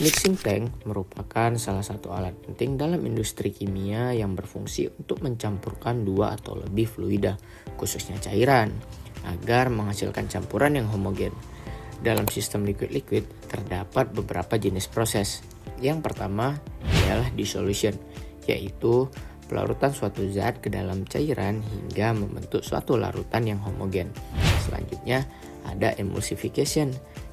Mixing tank merupakan salah satu alat penting dalam industri kimia yang berfungsi untuk mencampurkan dua atau lebih fluida, khususnya cairan, agar menghasilkan campuran yang homogen. Dalam sistem liquid-liquid terdapat beberapa jenis proses. Yang pertama ialah dissolution, yaitu pelarutan suatu zat ke dalam cairan hingga membentuk suatu larutan yang homogen. Selanjutnya ada emulsification,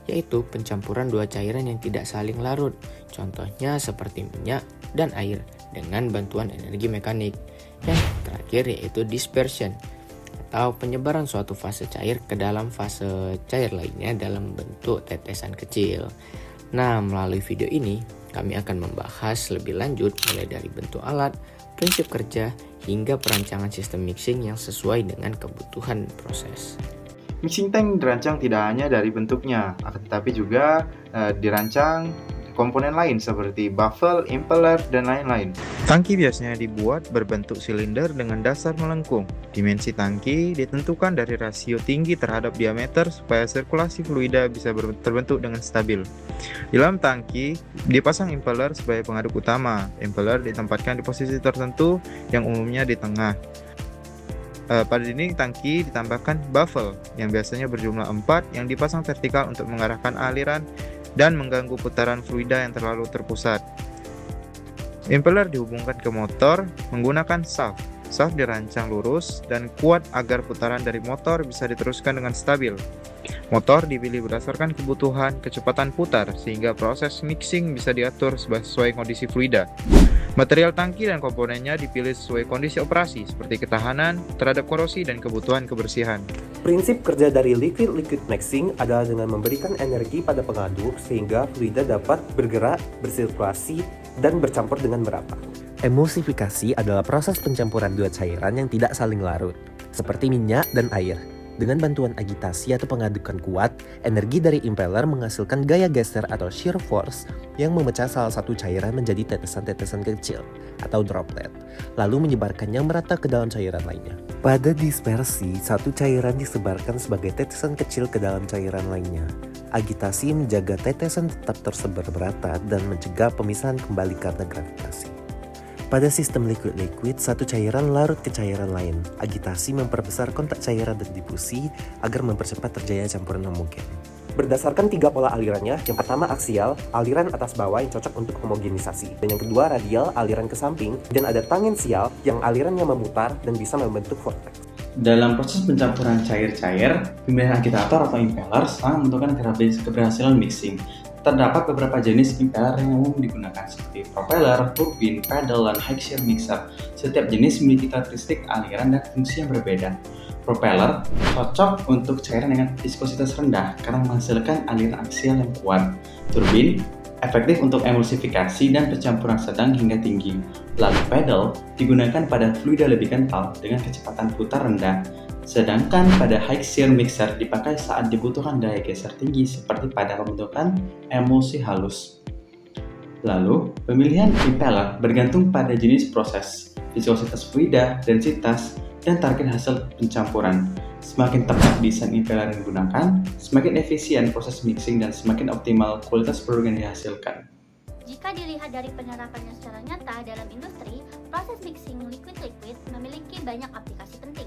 yaitu pencampuran dua cairan yang tidak saling larut, contohnya seperti minyak dan air dengan bantuan energi mekanik. Yang terakhir yaitu dispersion, atau penyebaran suatu fase cair ke dalam fase cair lainnya dalam bentuk tetesan kecil. Nah, melalui video ini kami akan membahas lebih lanjut mulai dari bentuk alat, prinsip kerja, hingga perancangan sistem mixing yang sesuai dengan kebutuhan proses. Mixing tank dirancang tidak hanya dari bentuknya, akan tetapi juga dirancang komponen lain seperti baffle, impeller, dan lain-lain. Tangki biasanya dibuat berbentuk silinder dengan dasar melengkung. Dimensi tangki ditentukan dari rasio tinggi terhadap diameter supaya sirkulasi fluida bisa terbentuk dengan stabil. Di dalam tangki dipasang impeller sebagai pengaduk utama. Impeller ditempatkan di posisi tertentu yang umumnya di tengah. Pada dinding tangki ditambahkan baffle yang biasanya berjumlah 4 yang dipasang vertikal untuk mengarahkan aliran dan mengganggu putaran fluida yang terlalu terpusat. Impeller dihubungkan ke motor menggunakan shaft. Shaft dirancang lurus dan kuat agar putaran dari motor bisa diteruskan dengan stabil. Motor dipilih berdasarkan kebutuhan kecepatan putar sehingga proses mixing bisa diatur sesuai kondisi fluida. Material tangki dan komponennya dipilih sesuai kondisi operasi seperti ketahanan terhadap korosi dan kebutuhan kebersihan. Prinsip kerja dari liquid-liquid mixing adalah dengan memberikan energi pada pengaduk sehingga fluida dapat bergerak, bersirkulasi, dan bercampur dengan merata. Emulsifikasi adalah proses pencampuran dua cairan yang tidak saling larut, seperti minyak dan air. Dengan bantuan agitasi atau pengadukan kuat, energi dari impeller menghasilkan gaya geser atau shear force yang memecah salah satu cairan menjadi tetesan-tetesan kecil atau droplet, lalu menyebarkannya merata ke dalam cairan lainnya. Pada dispersi, satu cairan disebarkan sebagai tetesan kecil ke dalam cairan lainnya. Agitasi menjaga tetesan tetap tersebar merata dan mencegah pemisahan kembali karena gravitasi. Pada sistem liquid-liquid, satu cairan larut ke cairan lain. Agitasi memperbesar kontak cairan dan difusi agar mempercepat terjadinya campuran homogen. Berdasarkan 3 pola alirannya, yang pertama aksial, aliran atas bawah yang cocok untuk homogenisasi. Dan yang kedua radial, aliran ke samping. Dan ada tangensial, yang alirannya memutar dan bisa membentuk vortex. Dalam proses pencampuran cair-cair, pemilihan agitator atau impeller sangat menentukan keberhasilan mixing. Terdapat beberapa jenis impeller yang umum digunakan seperti propeller, turbin, pedal, dan high shear mixer. Setiap jenis memiliki karakteristik aliran dan fungsi yang berbeda. Propeller cocok untuk cairan dengan viskositas rendah karena menghasilkan aliran aksial yang kuat. Turbin efektif untuk emulsifikasi dan pencampuran sedang hingga tinggi. Lalu pedal digunakan pada fluida lebih kental dengan kecepatan putar rendah. Sedangkan pada high shear mixer dipakai saat dibutuhkan daya geser tinggi seperti pada pembentukan emulsi halus. Lalu, pemilihan impeller bergantung pada jenis proses, viskositas fluida, densitas, dan target hasil pencampuran. Semakin tepat desain impeller yang digunakan, semakin efisien proses mixing dan semakin optimal kualitas produk yang dihasilkan. Jika dilihat dari penerapannya secara nyata dalam industri, proses mixing liquid-liquid memiliki banyak aplikasi penting.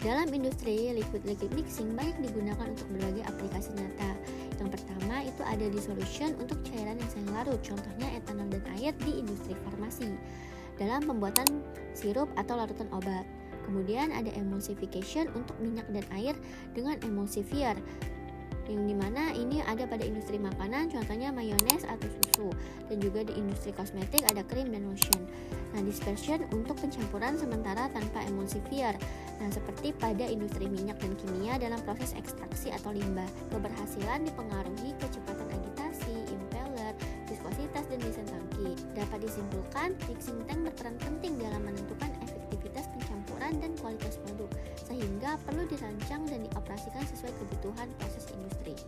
Dalam industri, liquid-liquid mixing banyak digunakan untuk berbagai aplikasi nyata. Yang pertama itu ada dissolution untuk cairan yang saling larut, contohnya etanol dan air di industri farmasi, dalam pembuatan sirup atau larutan obat. Kemudian ada emulsification untuk minyak dan air dengan emulsifier, yang dimana ini ada pada industri makanan, contohnya mayones atau susu, dan juga di industri kosmetik ada krim dan lotion. Nah, dispersion untuk pencampuran sementara tanpa emulsifier. Nah, seperti pada industri minyak dan kimia dalam proses ekstraksi atau limbah. Keberhasilan dipengaruhi kecepatan agitasi, impeller, viskositas, dan desain tangki. Dapat disimpulkan, mixing tank berperan penting dalam menentukan efektivitas pencampuran dan kualitas produk, sehingga perlu dirancang dan dioperasikan sesuai kebutuhan proses industri.